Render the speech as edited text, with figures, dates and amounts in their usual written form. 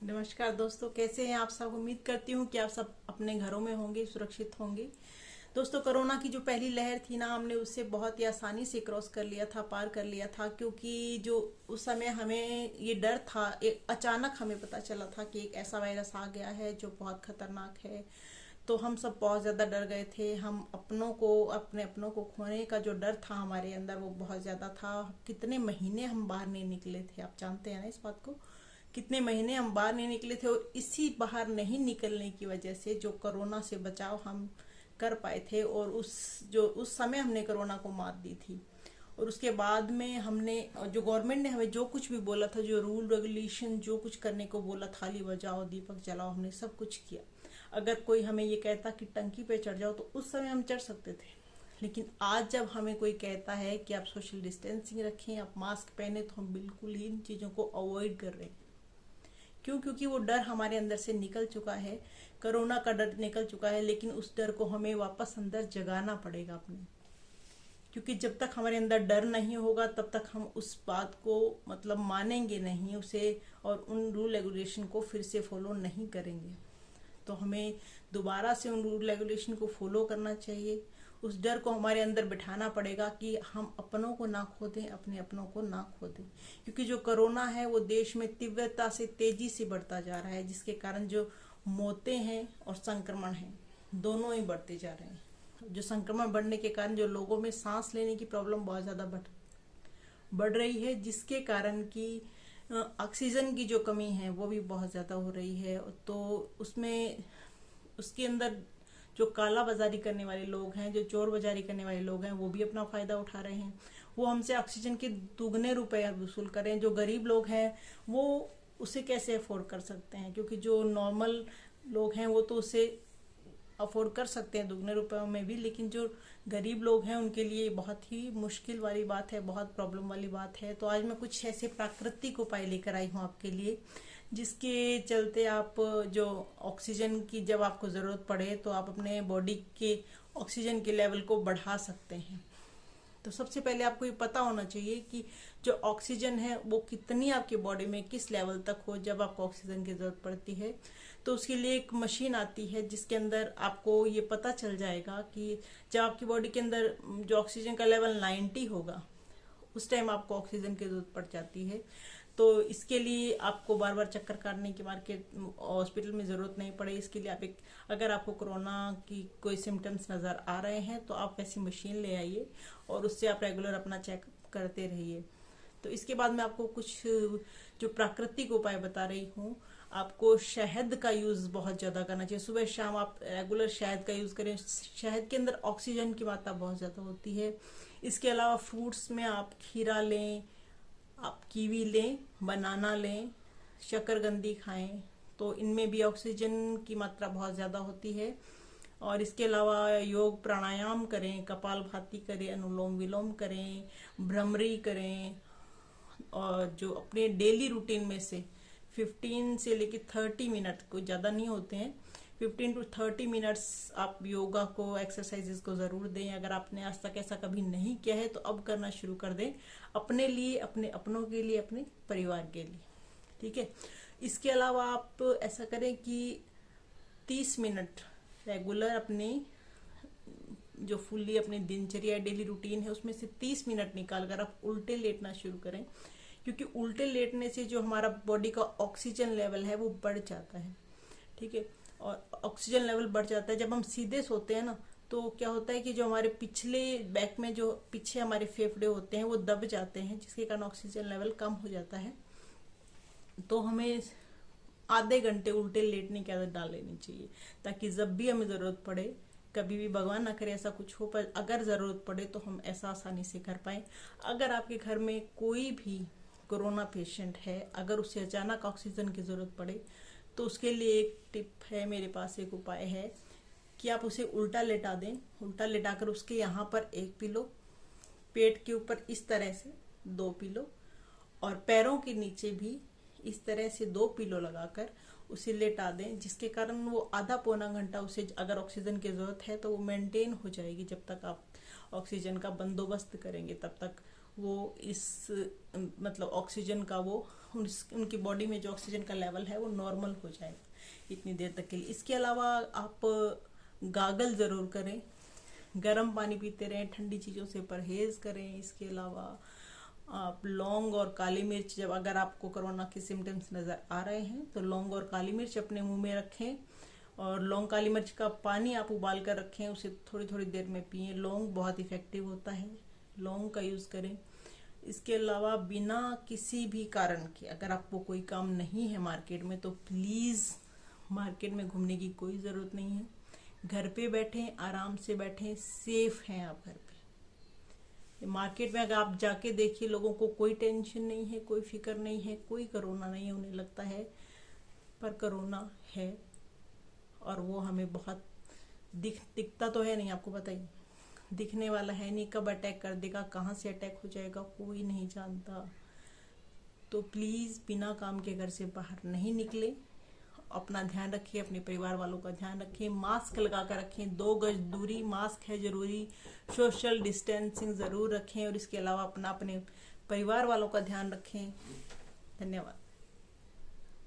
नमस्कार दोस्तों, कैसे हैं आप सब। उम्मीद करती हूँ कि आप सब अपने घरों में होंगे, सुरक्षित होंगे। दोस्तों, कोरोना की जो पहली लहर थी ना, हमने उससे बहुत ही आसानी से क्रॉस कर लिया था, पार कर लिया था। क्योंकि जो उस समय हमें ये डर था, एक अचानक हमें पता चला था कि एक ऐसा वायरस आ गया है जो बहुत खतरनाक है। तो हम सब बहुत ज़्यादा डर गए थे। हम अपने अपनों को खोने का जो डर था हमारे अंदर, वो बहुत ज़्यादा था। कितने महीने हम बाहर नहीं निकले थे, आप जानते हैं ना इस बात को। कितने महीने हम बाहर नहीं निकले थे, और इसी बाहर नहीं निकलने की वजह से जो कोरोना से बचाव हम कर पाए थे, और उस समय हमने कोरोना को मात दी थी। और उसके बाद में हमने, जो गवर्नमेंट ने हमें जो कुछ भी बोला था, जो रूल रेगुलेशन जो कुछ करने को बोला, थाली बजाओ दीपक जलाओ, हमने सब कुछ किया। अगर कोई हमें ये कहता कि टंकी पे चढ़ जाओ, तो उस समय हम चढ़ सकते थे। लेकिन आज जब हमें कोई कहता है कि आप सोशल डिस्टेंसिंग रखें, आप मास्क पहने, तो हम बिल्कुल ही इन चीज़ों को अवॉइड कर रहे हैं। क्यों? क्योंकि वो डर हमारे अंदर से निकल चुका है। कोरोना का डर निकल चुका है, लेकिन उस डर को हमें वापस अंदर जगाना पड़ेगा अपने। क्योंकि जब तक हमारे अंदर डर नहीं होगा, तब तक हम उस बात को मतलब मानेंगे नहीं उसे, और उन रूल रेगुलेशन को फिर से फॉलो नहीं करेंगे। तो हमें दोबारा से उन रूल रेगुलेशन को फॉलो करना चाहिए। उस डर को हमारे अंदर बिठाना पड़ेगा कि हम अपनों को ना खो दें, अपने अपनों को ना खो दें। क्योंकि जो कोरोना है वो देश में तीव्रता से, तेजी से बढ़ता जा रहा है, जिसके कारण जो मौतें हैं और संक्रमण हैं, दोनों ही बढ़ते जा रहे हैं। जो संक्रमण बढ़ने के कारण जो लोगों में सांस लेने की प्रॉब्लम बहुत ज़्यादा बढ़ रही है, जिसके कारण की ऑक्सीजन की जो कमी है वो भी बहुत ज़्यादा हो रही है। तो उसमें उसके अंदर जो काला बाजारी करने वाले लोग हैं, जो चोर बाजारी करने वाले लोग हैं, वो भी अपना फायदा उठा रहे हैं। वो हमसे ऑक्सीजन के दुगने रुपए वसूल करें। जो गरीब लोग हैं वो उसे कैसे अफोर्ड कर सकते हैं, क्योंकि जो नॉर्मल लोग हैं वो तो उसे अफोर्ड कर सकते हैं दुगने रुपयों में भी, लेकिन जो गरीब लोग हैं उनके लिए बहुत ही मुश्किल वाली बात है, बहुत प्रॉब्लम वाली बात है। तो आज मैं कुछ ऐसे प्राकृतिक उपाय लेकर आई हूँ आपके लिए, जिसके चलते आप जो ऑक्सीजन की जब आपको ज़रूरत पड़े, तो आप अपने बॉडी के ऑक्सीजन के लेवल को बढ़ा सकते हैं। तो सबसे पहले आपको ये पता होना चाहिए कि जो ऑक्सीजन है वो कितनी आपकी बॉडी में किस लेवल तक हो जब आपको ऑक्सीजन की जरूरत पड़ती है। तो उसके लिए एक मशीन आती है जिसके अंदर आपको ये पता चल जाएगा कि जब आपकी बॉडी के अंदर जो ऑक्सीजन का लेवल 90 होगा, उस टाइम आपको ऑक्सीजन की जरूरत पड़ जाती है। तो इसके लिए आपको बार बार चक्कर काटने की, मार्केट हॉस्पिटल में ज़रूरत नहीं पड़े। इसके लिए आप अगर आपको कोरोना की कोई सिम्टम्स नज़र आ रहे हैं, तो आप ऐसी मशीन ले आइए और उससे आप रेगुलर अपना चेक करते रहिए। तो इसके बाद मैं आपको कुछ जो प्राकृतिक उपाय बता रही हूँ। आपको शहद का यूज़ बहुत ज़्यादा करना चाहिए। सुबह शाम आप रेगुलर शहद का यूज़ करें। शहद के अंदर ऑक्सीजन की मात्रा बहुत ज़्यादा होती है। इसके अलावा फ्रूट्स में आप खीरा लें, आप कीवी लें, बनाना लें, शकरकंदी खाएं, तो इनमें भी ऑक्सीजन की मात्रा बहुत ज़्यादा होती है। और इसके अलावा योग प्राणायाम करें, कपालभाति करें, अनुलोम विलोम करें, भ्रमरी करें। और जो अपने डेली रूटीन में से 15 से लेकर 30 मिनट, कोई ज़्यादा नहीं होते हैं, 15 टू 30 मिनट्स आप योगा को, एक्सरसाइजेस को ज़रूर दें। अगर आपने आज तक ऐसा कभी नहीं किया है तो अब करना शुरू कर दें, अपने लिए, अपने अपनों के लिए, अपने परिवार के लिए। ठीक है। इसके अलावा आप ऐसा करें कि 30 मिनट रेगुलर अपनी जो फुल्ली अपनी दिनचर्या डेली रूटीन है उसमें से 30 मिनट निकाल कर आप उल्टे लेटना शुरू करें। क्योंकि उल्टे लेटने से जो हमारा बॉडी का ऑक्सीजन लेवल है वो बढ़ जाता है। ठीक है। और ऑक्सीजन लेवल बढ़ जाता है जब हम सीधे सोते हैं ना, तो क्या होता है कि जो हमारे पिछले बैक में जो पीछे हमारे फेफड़े होते हैं वो दब जाते हैं, जिसके कारण ऑक्सीजन लेवल कम हो जाता है। तो हमें आधे घंटे उल्टे लेटने की आदत डाल लेनी चाहिए, ताकि जब भी हमें ज़रूरत पड़े, कभी भी भगवान ना करे ऐसा कुछ हो, पर अगर ज़रूरत पड़े तो हम ऐसा आसानी से कर पाए। अगर आपके घर में कोई भी कोरोना पेशेंट है, अगर उसे अचानक ऑक्सीजन की ज़रूरत पड़े, तो उसके लिए एक टिप है, मेरे पास एक उपाय है कि आप उसे उल्टा लेटा दें। उल्टा लेटाकर उसके यहाँ पर एक पिलो, पेट के ऊपर इस तरह से 2 पिलो, और पैरों के नीचे भी इस तरह से 2 पिलो लगाकर उसे लेटा दें, जिसके कारण वो आधा पौना घंटा, उसे अगर ऑक्सीजन की ज़रूरत है तो वो मेंटेन हो जाएगी। जब तक आप ऑक्सीजन का बंदोबस्त करेंगे तब तक वो इस मतलब ऑक्सीजन का वो उनकी बॉडी में जो ऑक्सीजन का लेवल है वो नॉर्मल हो जाएगा इतनी देर तक के लिए। इसके अलावा आप गागल ज़रूर करें, गर्म पानी पीते रहें, ठंडी चीज़ों से परहेज करें। इसके अलावा आप लौंग और काली मिर्च, जब अगर आपको कोरोना के सिम्टम्स नज़र आ रहे हैं तो लौंग और काली मिर्च अपने मुंह में रखें और लौंग काली मिर्च का पानी आप उबाल कर रखें, उसे थोड़ी थोड़ी देर में पिए। लौंग बहुत इफेक्टिव होता है, लौंग का यूज़ करें। इसके अलावा बिना किसी भी कारण के अगर आपको कोई काम नहीं है मार्केट में तो प्लीज़ मार्केट में घूमने की कोई ज़रूरत नहीं है। घर पे बैठें, आराम से बैठें, सेफ हैं आप घर पे। मार्केट में अगर आप जाके देखिए, लोगों को कोई टेंशन नहीं है, कोई फिक्र नहीं है, कोई कोरोना नहीं होने लगता है, पर कोरोना है और वो हमें बहुत दिखता तो है नहीं, आपको पता ही, दिखने वाला है नहीं। कब अटैक कर देगा, कहाँ से अटैक हो जाएगा, कोई नहीं जानता। तो प्लीज़ बिना काम के घर से बाहर नहीं निकले, अपना ध्यान रखिए, अपने परिवार वालों का ध्यान रखें, मास्क लगा कर रखें, 2 गज दूरी, मास्क है जरूरी, सोशल डिस्टेंसिंग ज़रूर रखें और इसके अलावा अपने परिवार वालों का ध्यान रखें। धन्यवाद।